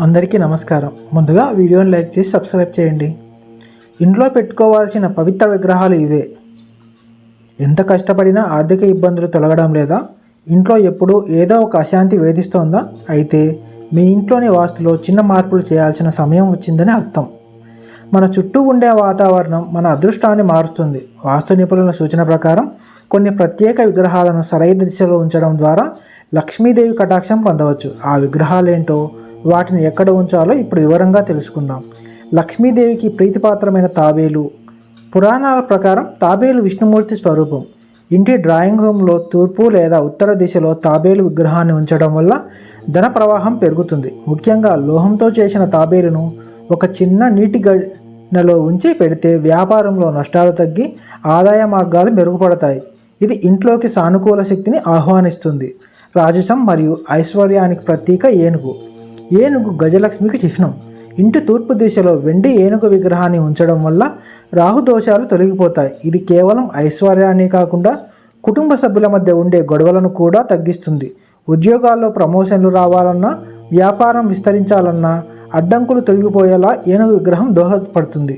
అందరికీ నమస్కారం. ముందుగా వీడియోని లైక్ చేసి సబ్స్క్రైబ్ చేయండి. ఇంట్లో పెట్టుకోవాల్సిన పవిత్ర విగ్రహాలు ఇవే. ఎంత కష్టపడినా ఆర్థిక ఇబ్బందులు తొలగడం లేదా? ఇంట్లో ఎప్పుడూ ఏదో ఒక అశాంతి వేధిస్తోందా? అయితే మీ ఇంట్లోని వాస్తులో చిన్న మార్పులు చేయాల్సిన సమయం వచ్చిందని అర్థం. మన చుట్టూ ఉండే వాతావరణం మన అదృష్టాన్ని మారుస్తుంది. వాస్తు నిపుణుల సూచన ప్రకారం కొన్ని ప్రత్యేక విగ్రహాలను సరైన దిశలో ఉంచడం ద్వారా లక్ష్మీదేవి కటాక్షం పొందవచ్చు. ఆ విగ్రహాలేంటో, వాటిని ఎక్కడ ఉంచాలో ఇప్పుడు వివరంగా తెలుసుకుందాం. లక్ష్మీదేవికి ప్రీతిపాత్రమైన తాబేలు. పురాణాల ప్రకారం తాబేలు విష్ణుమూర్తి స్వరూపం. ఇంటి డ్రాయింగ్ రూమ్లో తూర్పు లేదా ఉత్తర దిశలో తాబేలు విగ్రహాన్ని ఉంచడం వల్ల ధన ప్రవాహం పెరుగుతుంది. ముఖ్యంగా లోహంతో చేసిన తాబేలును ఒక చిన్న నీటి గడిలో ఉంచి పెడితే వ్యాపారంలో నష్టాలు తగ్గి ఆదాయ మార్గాలు మెరుగుపడతాయి. ఇది ఇంట్లోకి సానుకూల శక్తిని ఆహ్వానిస్తుంది. రాజసం మరియు ఐశ్వర్యానికి ప్రతీక ఏనుగు. ఏనుగు గజలక్ష్మికి చిహ్నం. ఇంటి తూర్పు దిశలో వెండి ఏనుగు విగ్రహాన్ని ఉంచడం వల్ల రాహుదోషాలు తొలగిపోతాయి. ఇది కేవలం ఐశ్వర్యాన్ని కాకుండా కుటుంబ సభ్యుల మధ్య ఉండే గొడవలను కూడా తగ్గిస్తుంది. ఉద్యోగాల్లో ప్రమోషన్లు రావాలన్నా, వ్యాపారం విస్తరించాలన్నా అడ్డంకులు తొలగిపోయేలా ఏనుగు విగ్రహం దోహదపడుతుంది.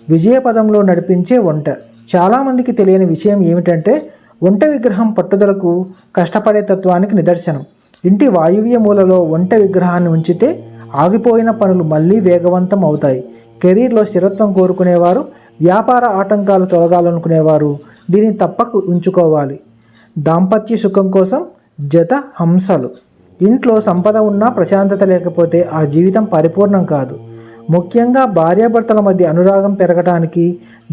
విజయపదంలో నడిపించే వంట. చాలామందికి తెలియని విషయం ఏమిటంటే, వంట విగ్రహం పట్టుదలకు, కష్టపడే తత్వానికి నిదర్శనం. ఇంటి వాయువ్య మూలలో వంట విగ్రహాన్ని ఉంచితే ఆగిపోయిన పనులు మళ్ళీ వేగవంతం అవుతాయి. కెరీర్లో స్థిరత్వం కోరుకునేవారు, వ్యాపార ఆటంకాలు తొలగాలనుకునేవారు దీన్ని తప్పక ఉంచుకోవాలి. దాంపత్య సుఖం కోసం జత హంసలు. ఇంట్లో సంపద ఉన్నా ప్రశాంతత లేకపోతే ఆ జీవితం పరిపూర్ణం కాదు. ముఖ్యంగా భార్యాభర్తల మధ్య అనురాగం పెరగటానికి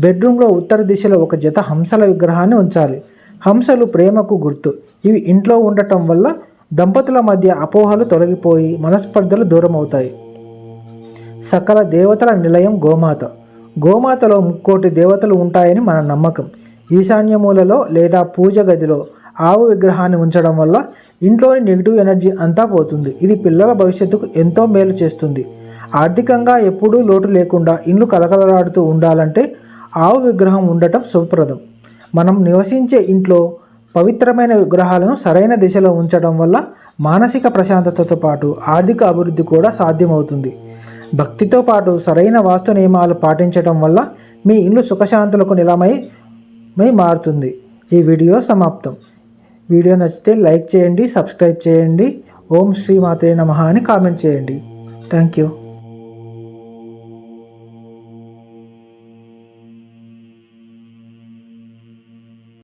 బెడ్రూమ్లో ఉత్తర దిశలో ఒక జత హంసల విగ్రహాన్ని ఉంచాలి. హంసలు ప్రేమకు గుర్తు. ఇవి ఇంట్లో ఉండటం వల్ల దంపతుల మధ్య అపోహలు తొలగిపోయి మనస్పర్ధలు దూరం అవుతాయి. సకల దేవతల నిలయం గోమాత. గోమాతలో 3,000,000 దేవతలు ఉంటాయని మన నమ్మకం. ఈశాన్య మూలలో లేదా పూజ గదిలో ఆవు విగ్రహాన్ని ఉంచడం వల్ల ఇంట్లోని నెగిటివ్ ఎనర్జీ అంతా పోతుంది. ఇది పిల్లల భవిష్యత్తుకు ఎంతో మేలు చేస్తుంది. ఆర్థికంగా ఎప్పుడూ లోటు లేకుండా ఇల్లు కలకలలాడుతూ ఉండాలంటే ఆవు విగ్రహం ఉండటం శుభప్రదం. మనం నివసించే ఇంట్లో పవిత్రమైన విగ్రహాలను సరైన దిశలో ఉంచడం వల్ల మానసిక ప్రశాంతతతో పాటు ఆర్థిక అభివృద్ధి కూడా సాధ్యమవుతుంది. భక్తితో పాటు సరైన వాస్తు నియమాలు పాటించడం వల్ల మీ ఇల్లు సుఖశాంతులకు నిలమై మారుతుంది. ఈ వీడియో సమాప్తం. వీడియో నచ్చితే లైక్ చేయండి, సబ్స్క్రైబ్ చేయండి. ఓం శ్రీ మాత్రే నమః అని కామెంట్ చేయండి. Thank you.